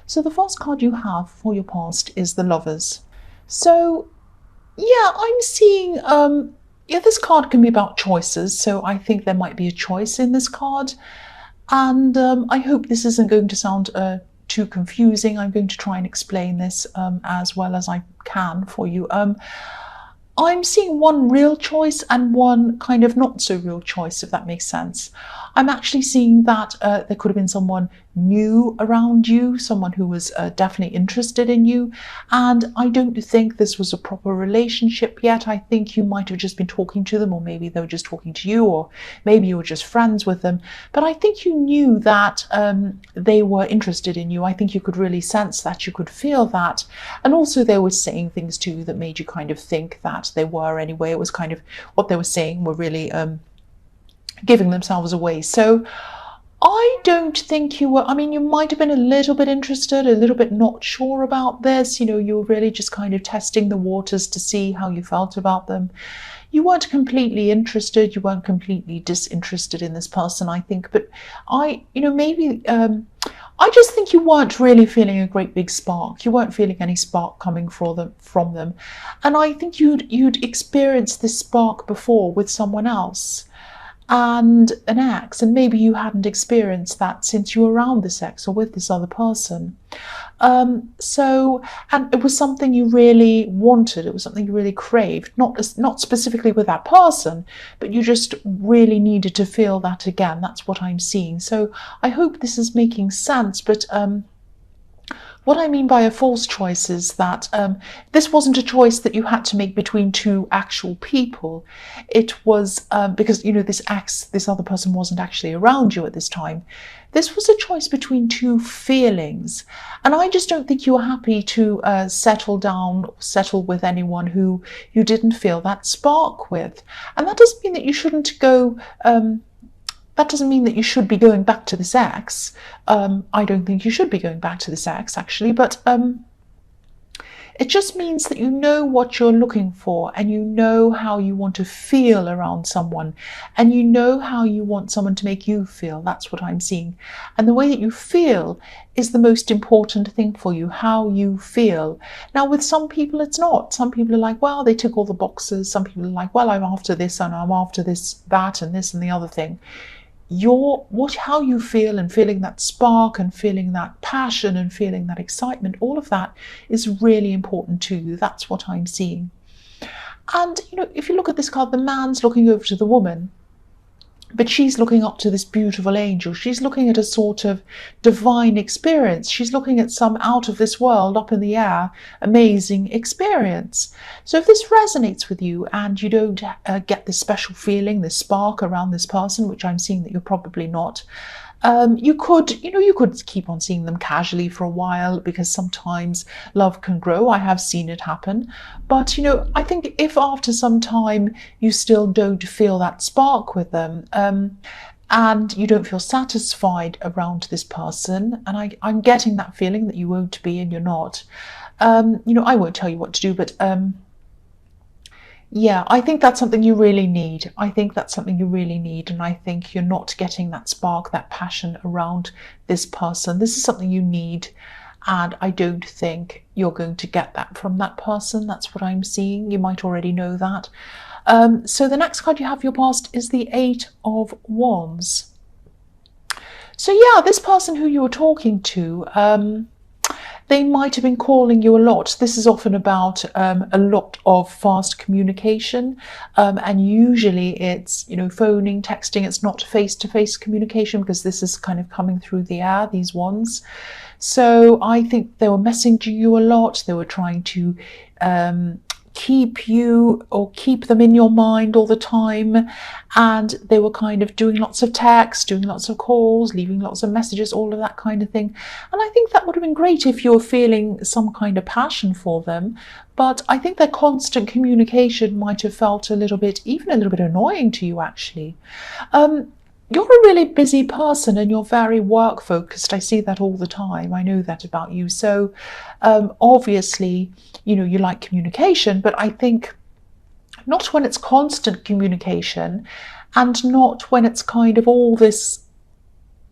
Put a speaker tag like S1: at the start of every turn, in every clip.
S1: So the first card you have for your past is the Lovers. So yeah, I'm seeing, yeah, this card can be about choices. So I think there might be a choice in this card. And I hope this isn't going to sound too confusing. I'm going to try and explain this as well as I can for you. I'm seeing one real choice and one kind of not so real choice, if that makes sense. I'm actually seeing that there could have been someone new around you, someone who was definitely interested in you. And I don't think this was a proper relationship yet. I think you might have just been talking to them, or maybe they were just talking to you, or maybe you were just friends with them. But I think you knew that they were interested in you. I think you could really sense that, you could feel that. And also they were saying things to you that made you kind of think that they were anyway. It was kind of what they were saying were really giving themselves away. So I don't think you were, I mean, you might have been a little bit interested, a little bit not sure about this. You were really just kind of testing the waters to see how you felt about them. You weren't completely interested, you weren't completely disinterested in this person, I think, but maybe I just think you weren't really feeling a great big spark. You weren't feeling any spark coming from them. And I think you'd experienced this spark before with someone else and an ex, and maybe you hadn't experienced that since you were around this ex or with this other person. And it was something you really wanted, it was something you really craved, not specifically with that person, but you just really needed to feel that again. That's what I'm seeing. So I hope this is making sense, but what I mean by a false choice is that this wasn't a choice that you had to make between two actual people. It was because, this other person wasn't actually around you at this time. This was a choice between two feelings. And I just don't think you were happy to settle with anyone who you didn't feel that spark with. And that doesn't mean that you shouldn't go... That doesn't mean that you should be going back to this ex. I don't think you should be going back to this ex, actually, but it just means that you know what you're looking for, and you know how you want to feel around someone, and you know how you want someone to make you feel. That's what I'm seeing. And the way that you feel is the most important thing for you, how you feel. Now, with some people, it's not. Some people are like, well, they tick all the boxes. Some people are like, well, I'm after this, and I'm after this, that, and this, and the other thing. How you feel, and feeling that spark, and feeling that passion, and feeling that excitement, all of that is really important to you. That's what I'm seeing. And if you look at this card, the man's looking over to the woman, but she's looking up to this beautiful angel. She's looking at a sort of divine experience. She's looking at some out of this world, up in the air, amazing experience. So if this resonates with you and you don't get this special feeling, this spark around this person, which I'm seeing that you're probably not, you could keep on seeing them casually for a while, because sometimes love can grow. I have seen it happen. But, I think if after some time you still don't feel that spark with them, and you don't feel satisfied around this person, and I'm getting that feeling that you won't be, and you're not, I won't tell you what to do, but yeah, I think that's something you really need. I think that's something you really need. And I think you're not getting that spark, that passion around this person. This is something you need. And I don't think you're going to get that from that person. That's what I'm seeing. You might already know that. So the next card you have for your past is the Eight of Wands. So yeah, this person who you were talking to, they might have been calling you a lot. This is often about a lot of fast communication, and usually it's phoning, texting. It's not face-to-face communication, because this is kind of coming through the air, these wands. So I think they were messaging you a lot. They were trying to keep you, or keep them in your mind all the time, and they were kind of doing lots of texts, doing lots of calls, leaving lots of messages, all of that kind of thing. And I think that would have been great if you were feeling some kind of passion for them, but I think their constant communication might have felt even a little bit annoying to you, actually. You're a really busy person, and you're very work focused. I see that all the time. I know that about you. So obviously, you like communication, but I think not when it's constant communication, and not when it's kind of all this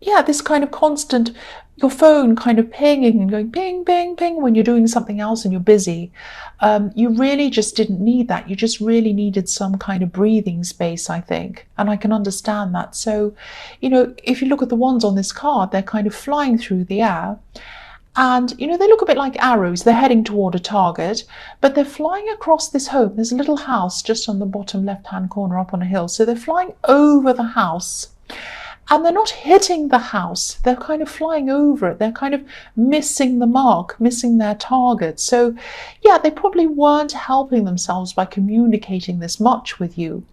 S1: yeah, this kind of constant, your phone kind of pinging and going ping, ping, ping when you're doing something else and you're busy. You really just didn't need that. You just really needed some kind of breathing space, I think. And I can understand that. So, if you look at the ones on this card, they're kind of flying through the air. And, they look a bit like arrows. They're heading toward a target, but they're flying across this home. There's a little house just on the bottom left-hand corner up on a hill. So they're flying over the house. And they're not hitting the house. They're kind of flying over it. They're kind of missing the mark, missing their target. So, yeah, they probably weren't helping themselves by communicating this much with you.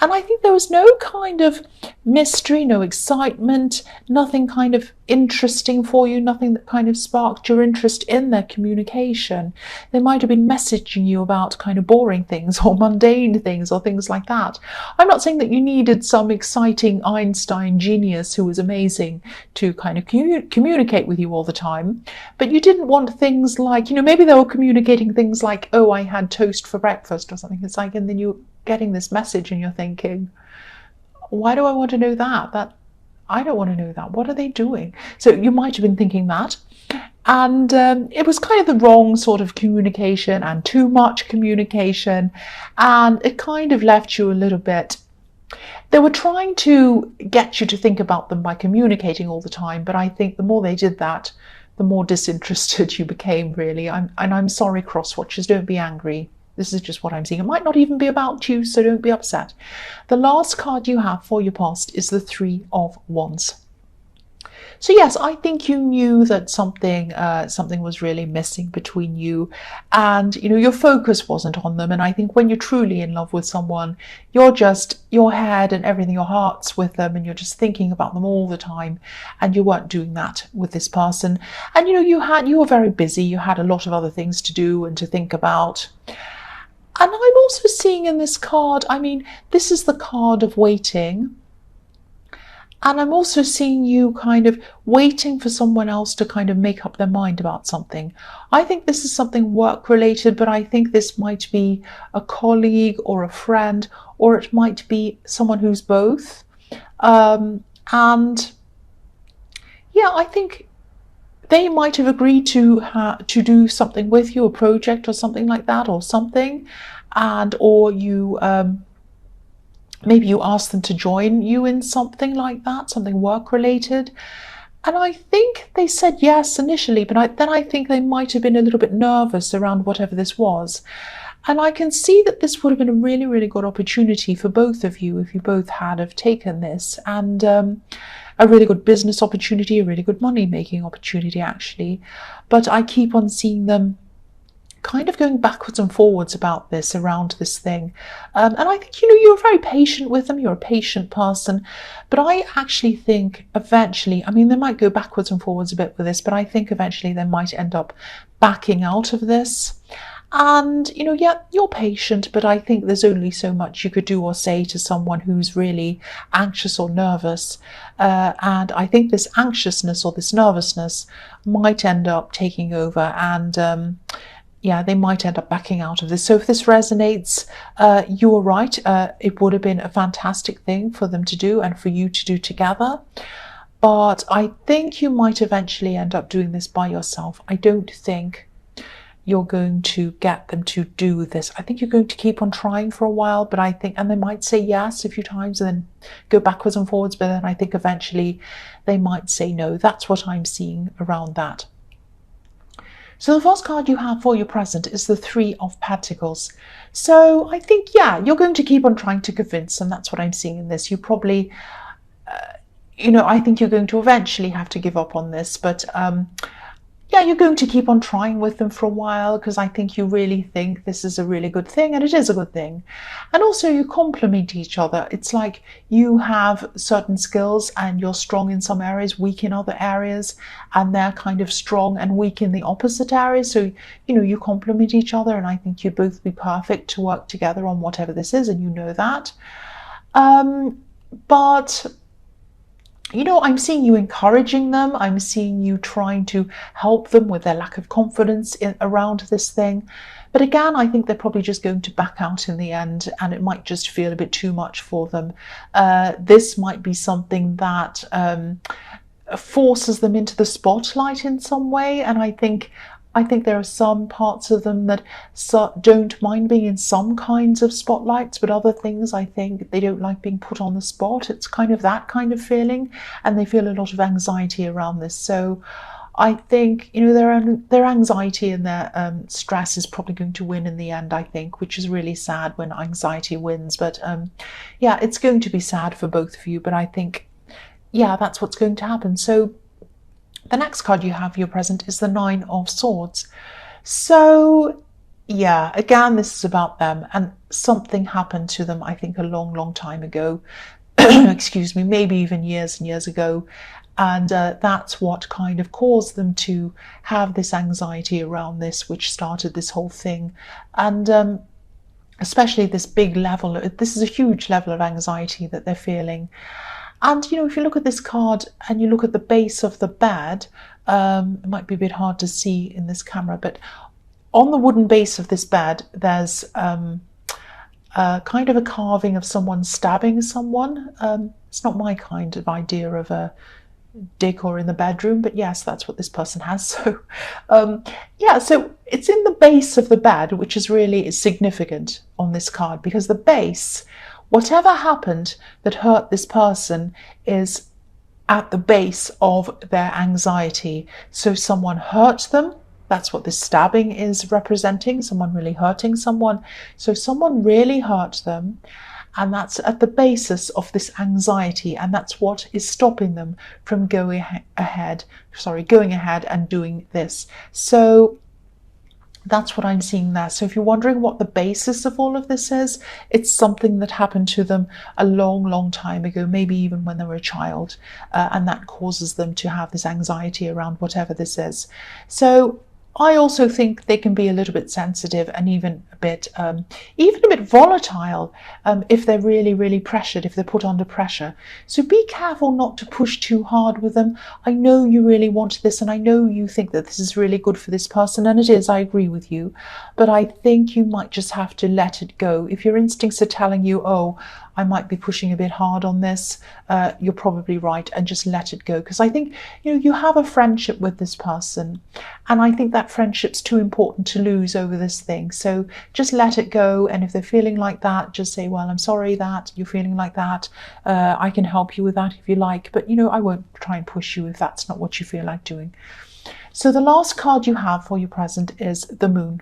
S1: And I think there was no kind of mystery, no excitement, nothing kind of interesting for you, nothing that kind of sparked your interest in their communication. They might have been messaging you about kind of boring things or mundane things or things like that. I'm not saying that you needed some exciting Einstein genius who was amazing to kind of communicate with you all the time, but you didn't want things like, maybe they were communicating things like, oh, I had toast for breakfast or something. It's like, and then you getting this message and you're thinking, why do I want to know that? I don't want to know that. What are they doing? So you might have been thinking that. And it was kind of the wrong sort of communication and too much communication. And it kind of left you a little bit. They were trying to get you to think about them by communicating all the time. But I think the more they did that, the more disinterested you became, really. I'm sorry, cross-watchers, don't be angry. This is just what I'm seeing. It might not even be about you, so don't be upset. The last card you have for your past is the Three of Wands. So yes, I think you knew that something was really missing between you, and your focus wasn't on them. And I think when you're truly in love with someone, you're just, your head and everything, your heart's with them, and you're just thinking about them all the time. And you weren't doing that with this person. And you were very busy. You had a lot of other things to do and to think about. And I'm also seeing in this card, this is the card of waiting. And I'm also seeing you kind of waiting for someone else to kind of make up their mind about something. I think this is something work related, but I think this might be a colleague or a friend, or it might be someone who's both. And yeah, I think they might have agreed to do something with you, a project or something like that, or something, or you maybe you asked them to join you in something like that, something work related. And I think they said yes initially, but then I think they might have been a little bit nervous around whatever this was. And I can see that this would have been a really, really good opportunity for both of you if you both had have taken this, and a really good business opportunity, a really good money-making opportunity, actually. But I keep on seeing them kind of going backwards and forwards about this, around this thing. And I think, you're very patient with them. You're a patient person. But I actually think eventually, they might go backwards and forwards a bit with this, but I think eventually they might end up backing out of this. And, yeah, you're patient, but I think there's only so much you could do or say to someone who's really anxious or nervous. And I think this anxiousness or this nervousness might end up taking over, and yeah, they might end up backing out of this. So if this resonates, you were right. It would have been a fantastic thing for them to do and for you to do together. But I think you might eventually end up doing this by yourself. I don't think you're going to get them to do this. I think you're going to keep on trying for a while, but I think, and they might say yes a few times and then go backwards and forwards, but then I think eventually they might say no. That's what I'm seeing around that. So the first card you have for your present is the Three of Pentacles. So I think, yeah, you're going to keep on trying to convince them. That's what I'm seeing in this. You probably, I think you're going to eventually have to give up on this, but yeah, you're going to keep on trying with them for a while, because I think you really think this is a really good thing, and it is a good thing. And also you complement each other. It's like you have certain skills and you're strong in some areas, weak in other areas, and they're kind of strong and weak in the opposite areas. So, you complement each other, and I think you'd both be perfect to work together on whatever this is, and you know that. But I'm seeing you encouraging them. I'm seeing you trying to help them with their lack of confidence around this thing. But again, I think they're probably just going to back out in the end, and it might just feel a bit too much for them. This might be something that forces them into the spotlight in some way, and I think there are some parts of them that don't mind being in some kinds of spotlights, but other things I think they don't like being put on the spot. It's kind of that kind of feeling, and they feel a lot of anxiety around this. So I think their anxiety and their stress is probably going to win in the end, I think, which is really sad when anxiety wins. But yeah, it's going to be sad for both of you, but I think, yeah, that's what's going to happen. So the next card you have for your present is the Nine of Swords. So yeah, again, this is about them, and something happened to them, I think, a long, long time ago. Excuse me, maybe even years and years ago. And that's what kind of caused them to have this anxiety around this, which started this whole thing. And especially this big level, this is a huge level of anxiety that they're feeling. And, if you look at this card and you look at the base of the bed, it might be a bit hard to see in this camera, but on the wooden base of this bed, there's kind of a carving of someone stabbing someone. It's not my kind of idea of a decor in the bedroom, but yes, that's what this person has. So yeah, so it's in the base of the bed, which is really significant on this card, because the base, whatever happened that hurt this person, is at the base of their anxiety. So someone hurt them. That's what this stabbing is representing, someone really hurting someone. So someone really hurt them, and that's at the basis of this anxiety, and that's what is stopping them from going ahead and doing this. So that's what I'm seeing there. So if you're wondering what the basis of all of this is, it's something that happened to them a long, long time ago, maybe even when they were a child, and that causes them to have this anxiety around whatever this is. So I also think they can be a little bit sensitive and even a bit volatile if they're really, really pressured, if they're put under pressure. So be careful not to push too hard with them. I know you really want this, and I know you think that this is really good for this person, and it is, I agree with you, but I think you might just have to let it go. If your instincts are telling you, oh, I might be pushing a bit hard on this, you're probably right, and just let it go. Because I think, you have a friendship with this person, and I think that friendship's too important to lose over this thing. So just let it go, and if they're feeling like that, just say, well, I'm sorry that you're feeling like that. I can help you with that if you like, but I won't try and push you if that's not what you feel like doing. So the last card you have for your present is the Moon.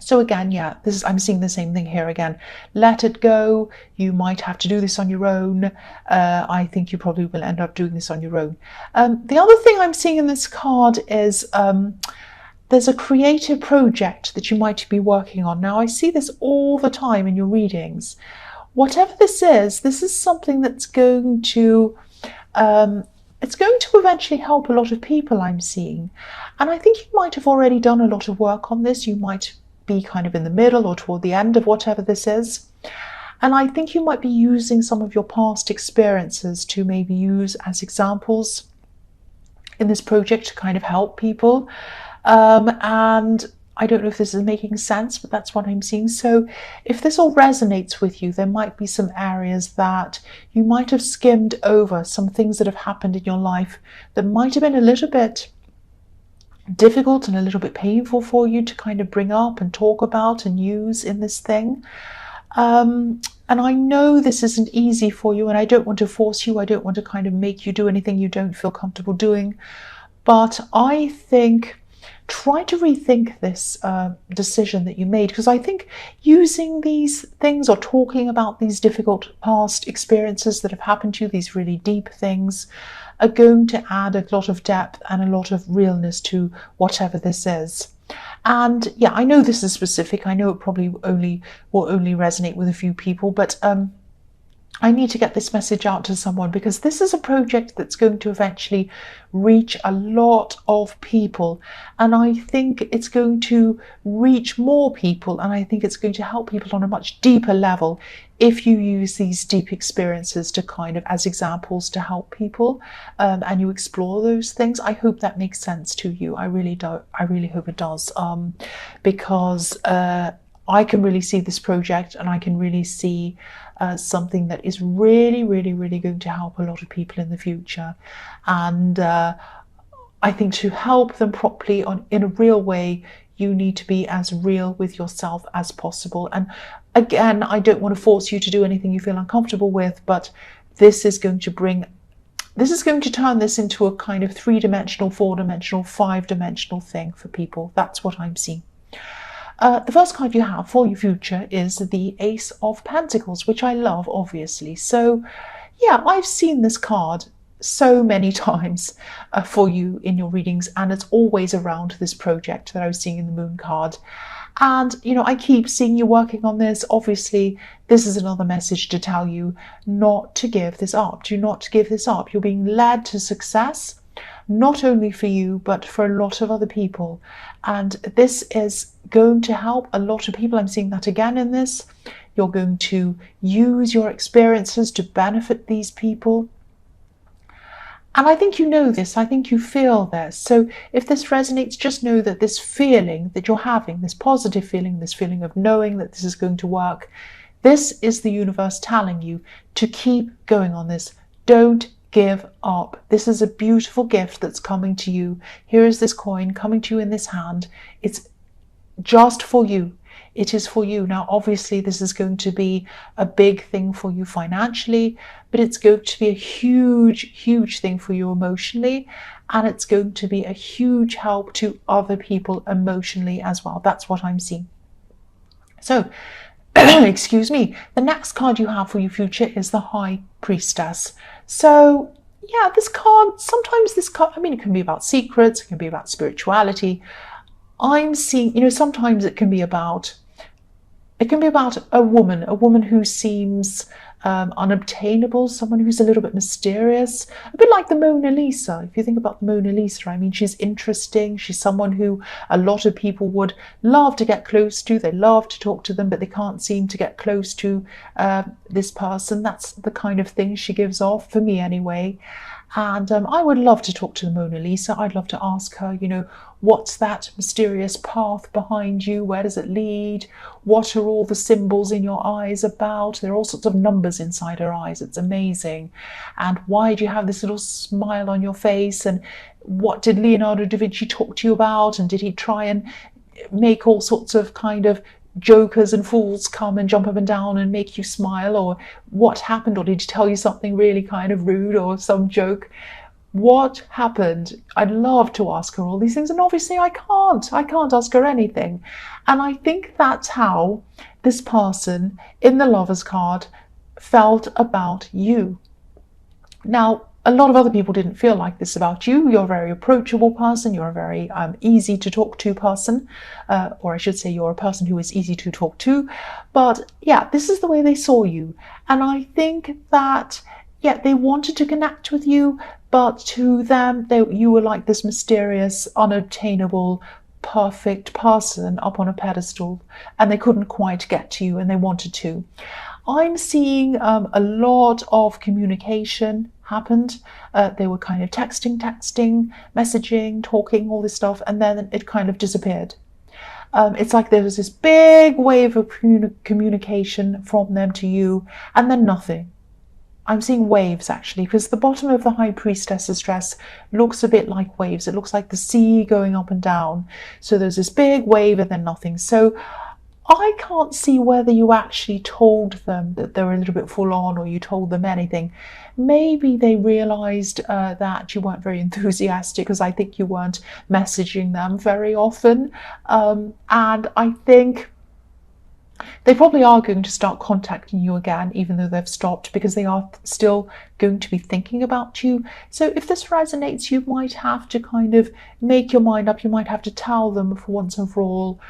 S1: So again, yeah, I'm seeing the same thing here again. Let it go. You might have to do this on your own. I think you probably will end up doing this on your own. The other thing I'm seeing in this card is there's a creative project that you might be working on. Now, I see this all the time in your readings. Whatever this is something that's going to eventually help a lot of people, I'm seeing. And I think you might have already done a lot of work on this. You might be kind of in the middle or toward the end of whatever this is. And I think you might be using some of your past experiences to maybe use as examples in this project to kind of help people. And I don't know if this is making sense, but that's what I'm seeing. So if this all resonates with you, there might be some areas that you might have skimmed over, some things that have happened in your life that might have been a little bit difficult and a little bit painful for you to kind of bring up and talk about and use in this thing. And I know this isn't easy for you, and I don't want to force you. I don't want to kind of make you do anything you don't feel comfortable doing. But I think try to rethink this decision that you made, because I think using these things or talking about these difficult past experiences that have happened to you, these really deep things, are going to add a lot of depth and a lot of realness to whatever this is. And yeah, I know this is specific. I know it probably will only resonate with a few people, but I need to get this message out to someone, because this is a project that's going to eventually reach a lot of people. And I think it's going to reach more people, and I think it's going to help people on a much deeper level if you use these deep experiences to kind of as examples to help people, and you explore those things. I hope that makes sense to you. I really do. I really hope it does, because I can really see this project, and I can really see something that is really, really, really going to help a lot of people in the future. And I think to help them properly in a real way, you need to be as real with yourself as possible. And again, I don't want to force you to do anything you feel uncomfortable with, but this is going to turn this into a kind of 3-dimensional, 4-dimensional, 5-dimensional thing for people. That's what I'm seeing. The first card you have for your future is the Ace of Pentacles, which I love, obviously. So yeah, I've seen this card so many times for you in your readings, and it's always around this project that I was seeing in the Moon card. And I keep seeing you working on this. Obviously, this is another message to tell you not to give this up. Do not give this up. You're being led to success, not only for you, but for a lot of other people. And this is going to help a lot of people. I'm seeing that again in this. You're going to use your experiences to benefit these people. And I think you know this, I think you feel this. So if this resonates, just know that this feeling that you're having, this positive feeling, this feeling of knowing that this is going to work, this is the universe telling you to keep going on this. Don't give up. This is a beautiful gift that's coming to you. Here is this coin coming to you in this hand. It's just for you. It is for you. Now, obviously, this is going to be a big thing for you financially, but it's going to be a huge, huge thing for you emotionally. And it's going to be a huge help to other people emotionally as well. That's what I'm seeing. So, excuse me, the next card you have for your future is the High Priestess. So, yeah, sometimes this card, it can be about secrets, it can be about spirituality. I'm seeing, sometimes it can be about a woman who seems unobtainable, someone who's a little bit mysterious, a bit like the Mona Lisa. If you think about the Mona Lisa, she's interesting. She's someone who a lot of people would love to get close to. They love to talk to them, but they can't seem to get close to this person. That's the kind of thing she gives off, for me anyway. And I would love to talk to the Mona Lisa. I'd love to ask her, what's that mysterious path behind you? Where does it lead? What are all the symbols in your eyes about? There are all sorts of numbers inside her eyes. It's amazing. And why do you have this little smile on your face? And what did Leonardo da Vinci talk to you about? And did he try and make all sorts of kind of jokers and fools come and jump up and down and make you smile? Or what happened? Or did he tell you something really kind of rude or some joke? What happened? I'd love to ask her all these things, and obviously I can't ask her anything. And I think that's how this person in the Lovers card felt about you. Now, a lot of other people didn't feel like this about you. You're a very approachable person. You're a very easy to talk to person, or I should say you're a person who is easy to talk to. But yeah, this is the way they saw you. And I think that, yeah, they wanted to connect with you, but to them, you were like this mysterious, unobtainable, perfect person up on a pedestal, and they couldn't quite get to you, and they wanted to. I'm seeing a lot of communication happened. They were kind of texting, messaging, talking, all this stuff, and then it kind of disappeared. It's like there was this big wave of communication from them to you, and then nothing. I'm seeing waves, actually, because the bottom of the High Priestess's dress looks a bit like waves. It looks like the sea going up and down. So there's this big wave and then nothing. So I can't see whether you actually told them that they were a little bit full on, or you told them anything. Maybe they realized that you weren't very enthusiastic, because I think you weren't messaging them very often. And I think they probably are going to start contacting you again, even though they've stopped, because they are still going to be thinking about you. So if this resonates, you might have to kind of make your mind up. You might have to tell them for once and for all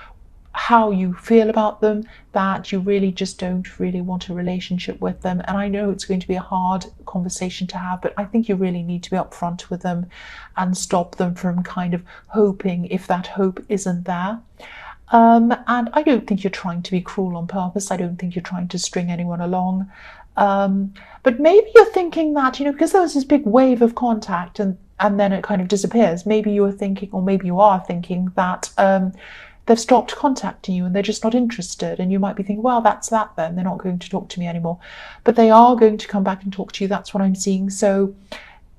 S1: how you feel about them, that you really just don't really want a relationship with them. And I know it's going to be a hard conversation to have, but I think you really need to be upfront with them and stop them from kind of hoping if that hope isn't there. And I don't think you're trying to be cruel on purpose. I don't think you're trying to string anyone along. But maybe you're thinking that, because there was this big wave of contact and then it kind of disappears. Maybe you were thinking, or maybe you are thinking that they've stopped contacting you and they're just not interested. And you might be thinking, well, that's that then. They're not going to talk to me anymore. But they are going to come back and talk to you. That's what I'm seeing. So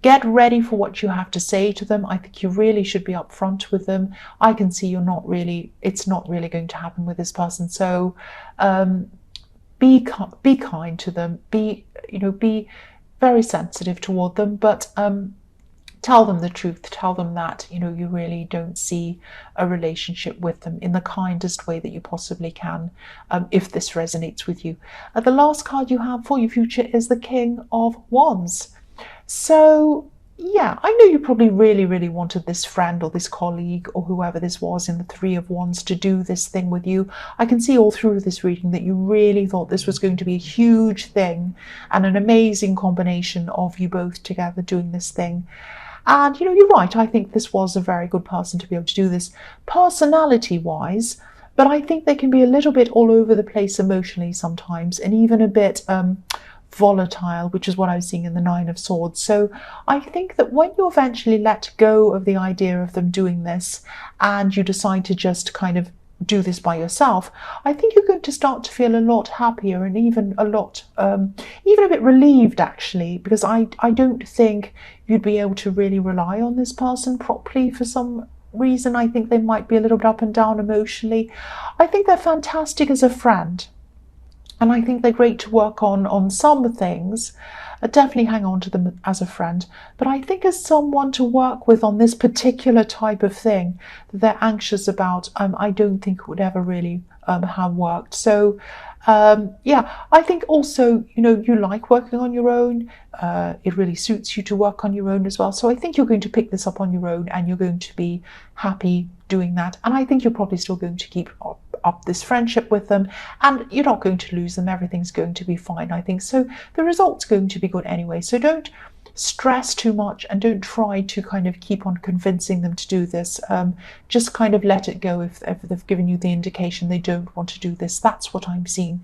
S1: get ready for what you have to say to them. I think you really should be upfront with them. I can see it's not really going to happen with this person. So be kind to them. Be very sensitive toward them, but tell them the truth. Tell them that you really don't see a relationship with them in the kindest way that you possibly can, if this resonates with you. The last card you have for your future is the King of Wands. So yeah, I know you probably really, really wanted this friend or this colleague or whoever this was in the Three of Wands to do this thing with you. I can see all through this reading that you really thought this was going to be a huge thing and an amazing combination of you both together doing this thing. And you're right, I think this was a very good person to be able to do this personality-wise, but I think they can be a little bit all over the place emotionally sometimes, and even a bit volatile, which is what I was seeing in the Nine of Swords. So I think that when you eventually let go of the idea of them doing this and you decide to just kind of do this by yourself, I think you're going to start to feel a lot happier and even a lot, even a bit relieved actually, because I don't think you'd be able to really rely on this person properly for some reason. I think they might be a little bit up and down emotionally. I think they're fantastic as a friend. And I think they're great to work on some things. Definitely hang on to them as a friend. But I think as someone to work with on this particular type of thing that they're anxious about, I don't think it would ever really have worked. So yeah, I think also, you like working on your own. It really suits you to work on your own as well. So I think you're going to pick this up on your own and you're going to be happy doing that. And I think you're probably still going to keep up this friendship with them, and you're not going to lose them. Everything's going to be fine, I think. So the result's going to be good anyway. So don't stress too much and don't try to kind of keep on convincing them to do this. Just kind of let it go if they've given you the indication they don't want to do this. That's what I'm seeing.